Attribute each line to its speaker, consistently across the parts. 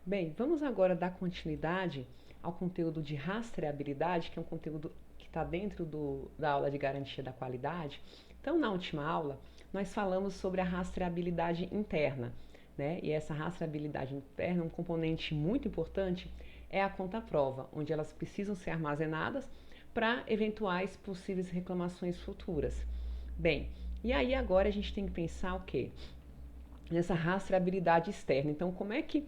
Speaker 1: Bem, vamos agora dar continuidade ao conteúdo de rastreabilidade, que é um conteúdo que está dentro da aula de garantia da qualidade. Então, na última aula, nós falamos sobre a rastreabilidade interna, né? E essa rastreabilidade interna, um componente muito importante é a conta-prova, onde elas precisam ser armazenadas para eventuais possíveis reclamações futuras. Bem, e aí agora a gente tem que pensar o quê? Nessa rastreabilidade externa. Então, como é que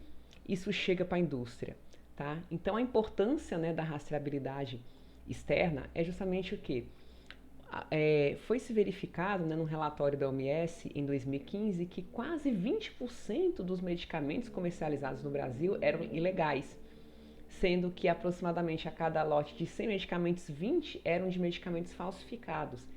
Speaker 1: isso chega para a indústria? Tá? Então, a importância, né, da rastreabilidade externa é justamente o que? Foi se verificado, né, num relatório da OMS em 2015 que quase 20% dos medicamentos comercializados no Brasil eram ilegais, sendo que aproximadamente a cada lote de 100 medicamentos, 20 eram de medicamentos falsificados.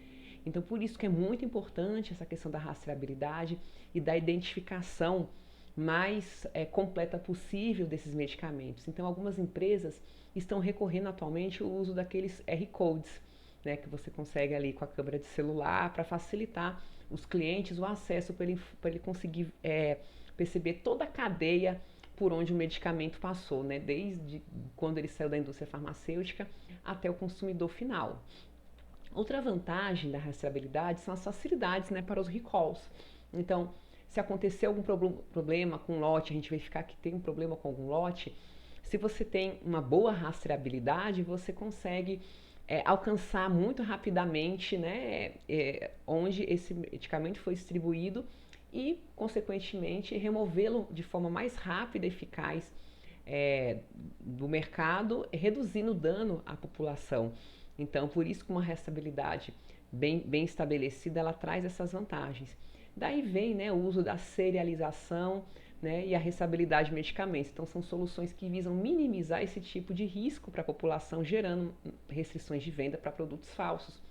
Speaker 1: Então, por isso que é muito importante essa questão da rastreabilidade e da identificação mais completa possível desses medicamentos. Então, algumas empresas estão recorrendo atualmente ao uso daqueles R-codes, né, que você consegue ali com a câmera de celular para facilitar os clientes o acesso para ele conseguir perceber toda a cadeia por onde o medicamento passou, né, desde quando ele saiu da indústria farmacêutica até o consumidor final. Outra vantagem da rastreabilidade são as facilidades, né, para os recalls. Então, se acontecer algum problema com um lote, a gente verificar que tem um problema com algum lote, se você tem uma boa rastreabilidade, você consegue alcançar muito rapidamente, né, onde esse medicamento foi distribuído e, consequentemente, removê-lo de forma mais rápida e eficaz do mercado, reduzindo o dano à população. Então, por isso que uma rastreabilidade bem estabelecida, ela traz essas vantagens. Daí vem, né, o uso da serialização, né, e a rastreabilidade de medicamentos. Então, são soluções que visam minimizar esse tipo de risco para a população, gerando restrições de venda para produtos falsos,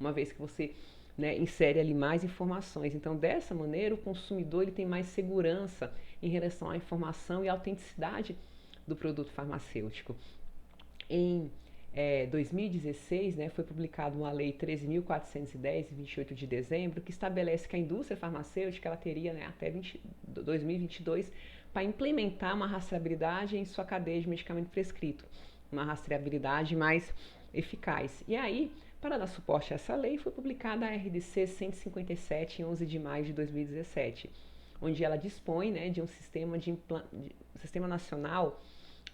Speaker 1: uma vez que você, né, insere ali mais informações. Então, dessa maneira, o consumidor ele tem mais segurança em relação à informação e à autenticidade do produto farmacêutico. Em 2016, né, foi publicada uma lei 13.410, 28 de dezembro, que estabelece que a indústria farmacêutica ela teria, né, até 2022 para implementar uma rastreabilidade em sua cadeia de medicamento prescrito, uma rastreabilidade mais eficaz. E aí, para dar suporte a essa lei, foi publicada a RDC 157 em 11 de maio de 2017, onde ela dispõe, né, de um sistema nacional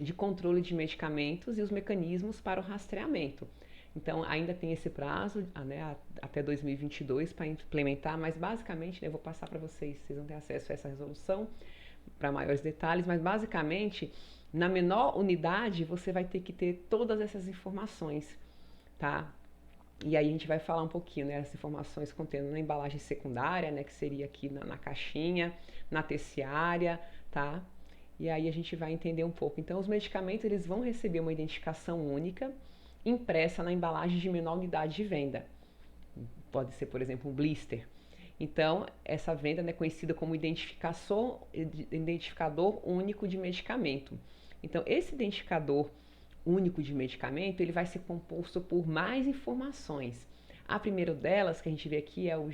Speaker 1: de controle de medicamentos e os mecanismos para o rastreamento. Então, ainda tem esse prazo, né, até 2022 para implementar, mas basicamente, né, eu vou passar para vocês vão ter acesso a essa resolução para maiores detalhes, mas basicamente, na menor unidade, você vai ter que ter todas essas informações, tá? E aí a gente vai falar um pouquinho, né, as informações contendo na embalagem secundária, né, que seria aqui na caixinha, na terciária, tá? E aí a gente vai entender um pouco. Então, os medicamentos eles vão receber uma identificação única impressa na embalagem de menor unidade de venda. Pode ser, por exemplo, um blister. Então, essa venda é conhecida como identificador único de medicamento. Então, esse identificador único de medicamento, ele vai ser composto por mais informações. A primeira delas, que a gente vê aqui, é o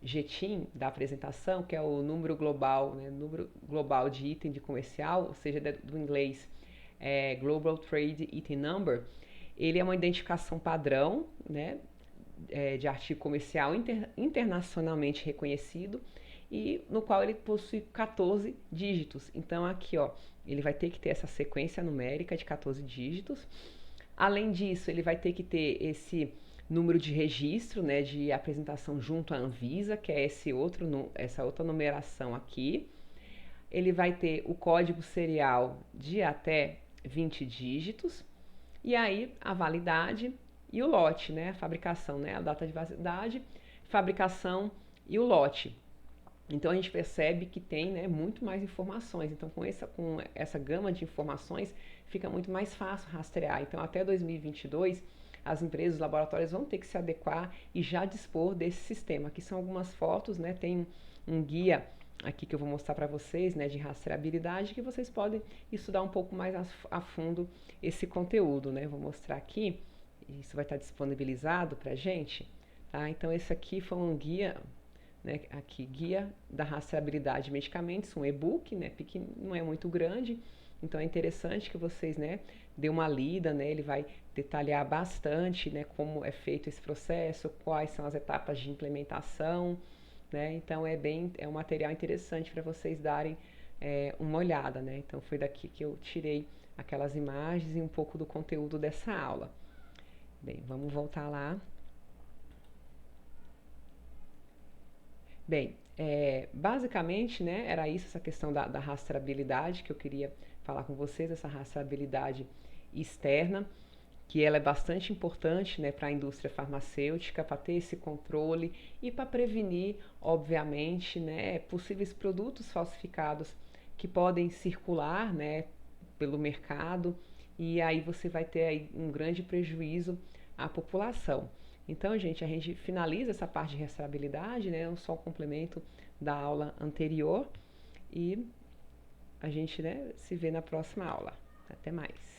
Speaker 1: GTIM da apresentação, que é o número global, né, número global de item de comercial, ou seja, do inglês Global Trade Item Number. Ele é uma identificação padrão, né, de artigo comercial internacionalmente reconhecido e no qual ele possui 14 dígitos. Então aqui, ó, ele vai ter que ter essa sequência numérica de 14 dígitos. Além disso, ele vai ter que ter esse número de registro, né, de apresentação junto à Anvisa, que é essa outra numeração aqui. Ele vai ter o código serial de até 20 dígitos. E aí a validade e o lote, né, a fabricação, né, a data de validade, fabricação e o lote. Então a gente percebe que tem, né, muito mais informações. Então com essa gama de informações fica muito mais fácil rastrear. Então até 2022 as empresas, os laboratórios vão ter que se adequar e já dispor desse sistema. Aqui são algumas fotos, né, tem um guia aqui que eu vou mostrar para vocês, né, de rastreabilidade, que vocês podem estudar um pouco mais a fundo esse conteúdo, né? Vou mostrar aqui, isso vai estar disponibilizado para a gente, tá? Então esse aqui foi um guia né, aqui, Guia da Rastreabilidade de Medicamentos, um e-book, né, não é muito grande, então é interessante que vocês, né, dê uma lida, né, ele vai detalhar bastante, né, como é feito esse processo, quais são as etapas de implementação, né, então é um material interessante para vocês darem uma olhada, né, então foi daqui que eu tirei aquelas imagens e um pouco do conteúdo dessa aula. Bem, vamos voltar lá. Bem, basicamente, né, era isso, essa questão da rastreabilidade que eu queria falar com vocês, essa rastreabilidade externa, que ela é bastante importante, né, para a indústria farmacêutica, para ter esse controle e para prevenir, obviamente, né, possíveis produtos falsificados que podem circular, né, pelo mercado, e aí você vai ter aí um grande prejuízo à população. Então, gente, a gente finaliza essa parte de rastreabilidade, né, só um complemento da aula anterior, e a gente, né, se vê na próxima aula. Até mais.